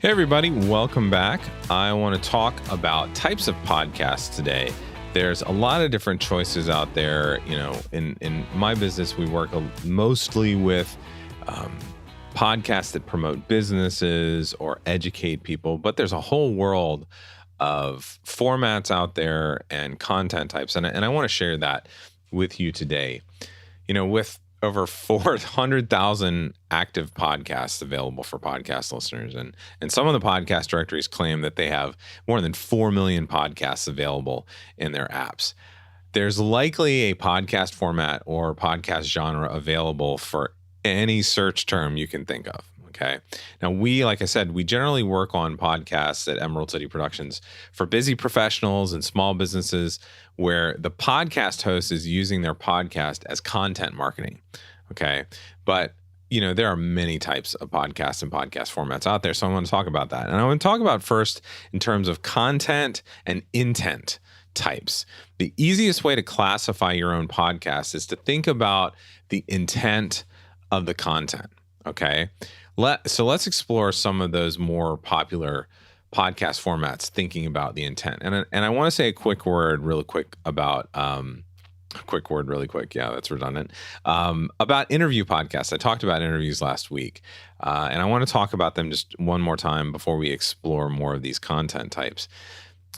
Hey everybody, welcome back. I want to talk about types of podcasts today. There's a lot of different choices out there. You know, in my business, we work mostly with podcasts that promote businesses or educate people, but there's a whole world of formats out there and content types. And I want to share that with you today. You know, with over 400,000 active podcasts available for podcast listeners. And some of the podcast directories claim that they have more than 4 million podcasts available in their apps. There's likely a podcast format or podcast genre available for any search term you can think of. Okay. Now, like I said, we generally work on podcasts at Emerald City Productions for busy professionals and small businesses where the podcast host is using their podcast as content marketing. Okay. But, you know, there are many types of podcasts and podcast formats out there. So I want to talk about that. And I want to talk about first in terms of content and intent types. The easiest way to classify your own podcast is to think about the intent of the content. Okay. So let's explore some of those more popular podcast formats, thinking about the intent. And I want to say a quick word really quick about, yeah, that's redundant, about interview podcasts. I talked about interviews last week, and I want to talk about them just one more time before we explore more of these content types.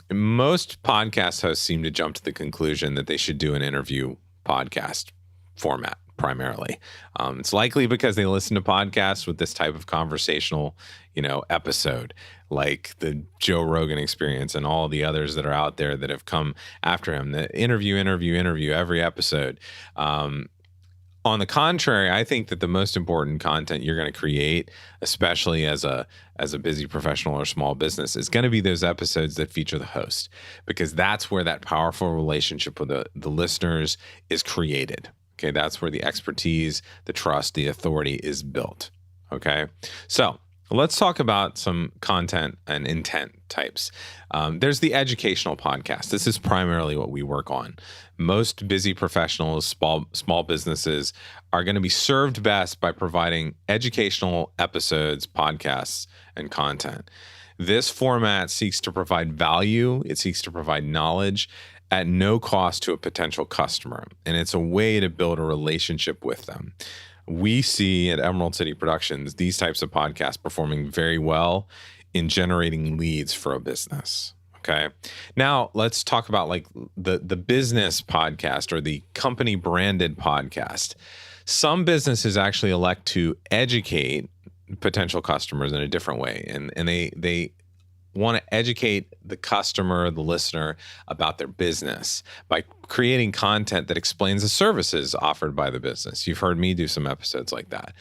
Most podcast hosts seem to jump to the conclusion that they should do an interview podcast format. Primarily. It's likely because they listen to podcasts with this type of conversational, episode, like the Joe Rogan Experience and all the others that are out there that have come after him. The interview every episode. On the contrary, I think that the most important content you're going to create, especially as a busy professional or small business, is going to be those episodes that feature the host, because that's where that powerful relationship with the listeners is created. Okay, that's where the expertise, the trust, the authority is built. Okay, so let's talk about some content and intent types. There's the educational podcast. This is primarily what we work on. Most busy professionals, small businesses are going to be served best by providing educational episodes, podcasts, and content. This format seeks to provide value. It seeks to provide knowledge at no cost to a potential customer. And it's a way to build a relationship with them. We see at Emerald City Productions these types of podcasts performing very well in generating leads for a business. Okay. Now let's talk about like the business podcast or the company branded podcast. Some businesses actually elect to educate potential customers in a different way. And they want to educate the customer, the listener, about their business by creating content that explains the services offered by the business. You've heard me do some episodes like that.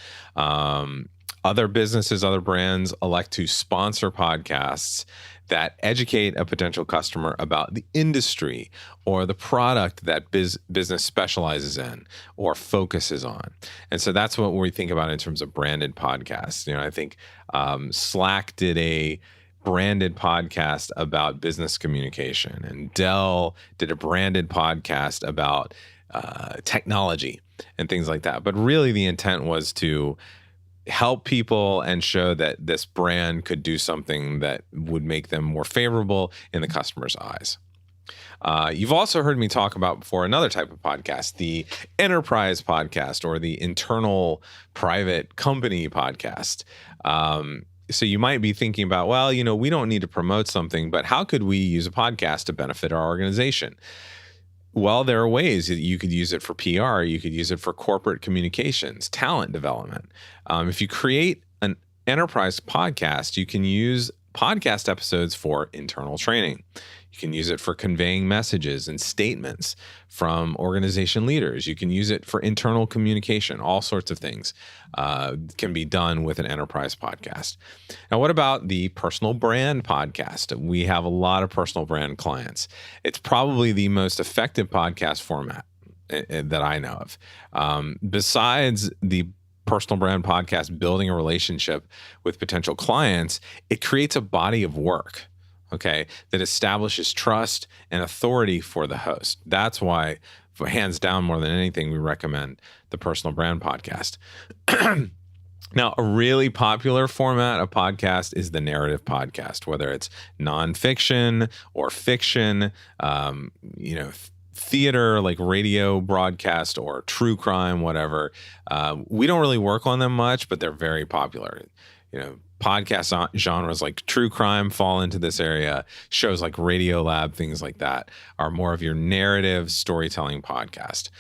Other businesses, other brands elect to sponsor podcasts that educate a potential customer about the industry or the product that business specializes in or focuses on. And so that's what we think about in terms of branded podcasts. I think Slack did a branded podcast about business communication, and Dell did a branded podcast about technology and things like that. But really the intent was to help people and show that this brand could do something that would make them more favorable in the customer's eyes. You've also heard me talk about before another type of podcast, the enterprise podcast or the internal private company podcast. So you might be thinking about, well, we don't need to promote something, but how could we use a podcast to benefit our organization? Well, there are ways that you could use it for PR. You could use it for corporate communications, talent development. If you create an enterprise podcast, you can use podcast episodes for internal training. You can use it for conveying messages and statements from organization leaders. You can use it for internal communication. All sorts of things can be done with an enterprise podcast. Now, what about the personal brand podcast? We have a lot of personal brand clients. It's probably the most effective podcast format that I know of. Besides the personal brand podcast, building a relationship with potential clients, it creates a body of work, okay, that establishes trust and authority for the host. That's why, hands down, more than anything, we recommend the personal brand podcast. Now, a really popular format of podcast is the narrative podcast, whether it's nonfiction or fiction, theater like radio broadcast or true crime, whatever. We don't really work on them much, but they're very popular. Podcast genres like true crime fall into this area. Shows like Radio Lab, things like that, are more of your narrative storytelling podcast.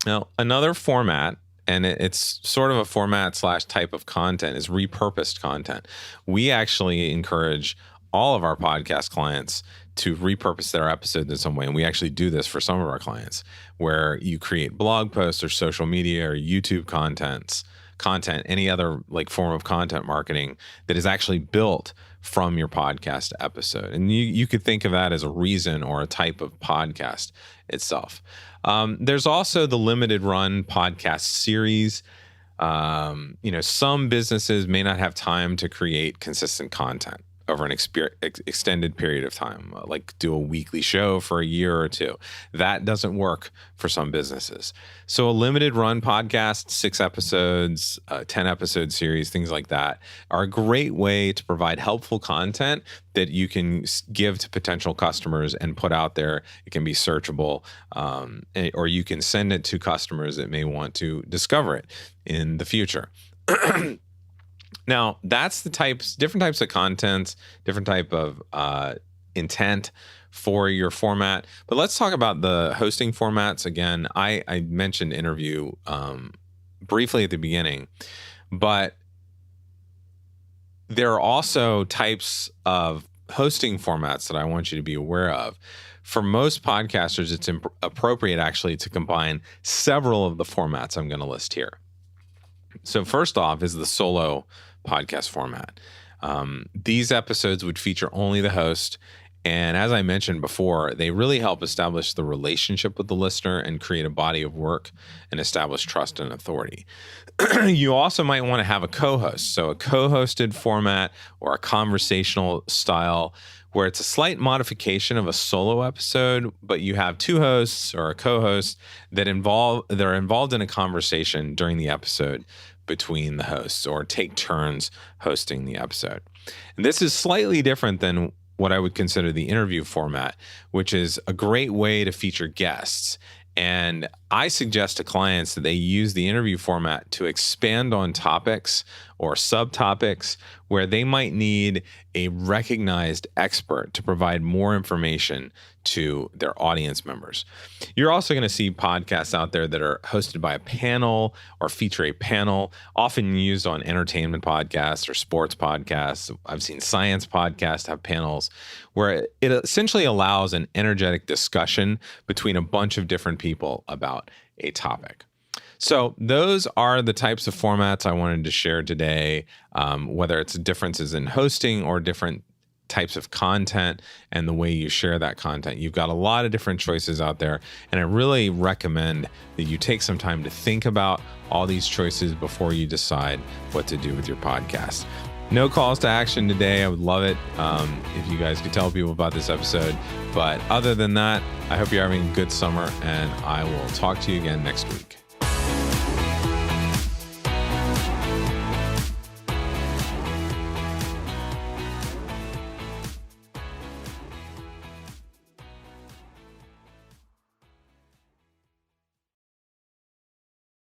Now, another format, and it's sort of a format / type of content, is repurposed content. We actually encourage all of our podcast clients to repurpose their episodes in some way. And we actually do this for some of our clients, where you create blog posts or social media or YouTube content, any other like form of content marketing that is actually built from your podcast episode. And you could think of that as a reason or a type of podcast itself. There's also the limited run podcast series. Some businesses may not have time to create consistent content over an extended period of time, like do a weekly show for a year or two. That doesn't work for some businesses. So a limited run podcast, 6 episodes, 10 episode series, things like that, are a great way to provide helpful content that you can give to potential customers and put out there. It can be searchable, or you can send it to customers that may want to discover it in the future. Now, that's different types of content, different type of intent for your format. But let's talk about the hosting formats. Again, I mentioned interview briefly at the beginning, but there are also types of hosting formats that I want you to be aware of. For most podcasters, it's appropriate actually to combine several of the formats I'm going to list here. So first off is the solo podcast format. These episodes would feature only the host. And as I mentioned before, they really help establish the relationship with the listener and create a body of work and establish trust and authority. You also might want to have a co-host. So a co-hosted format or a conversational style where it's a slight modification of a solo episode, but you have 2 hosts or a co-host that are involved in a conversation during the episode between the hosts, or take turns hosting the episode. And this is slightly different than what I would consider the interview format, which is a great way to feature guests. And I suggest to clients that they use the interview format to expand on topics or subtopics where they might need a recognized expert to provide more information to their audience members. You're also going to see podcasts out there that are hosted by a panel or feature a panel, often used on entertainment podcasts or sports podcasts. I've seen science podcasts have panels where it essentially allows an energetic discussion between a bunch of different people about a topic. So those are the types of formats I wanted to share today, whether it's differences in hosting or different types of content and the way you share that content. You've got a lot of different choices out there, and I really recommend that you take some time to think about all these choices before you decide what to do with your podcast. No calls to action today. I would love it if you guys could tell people about this episode. But other than that, I hope you're having a good summer, and I will talk to you again next week.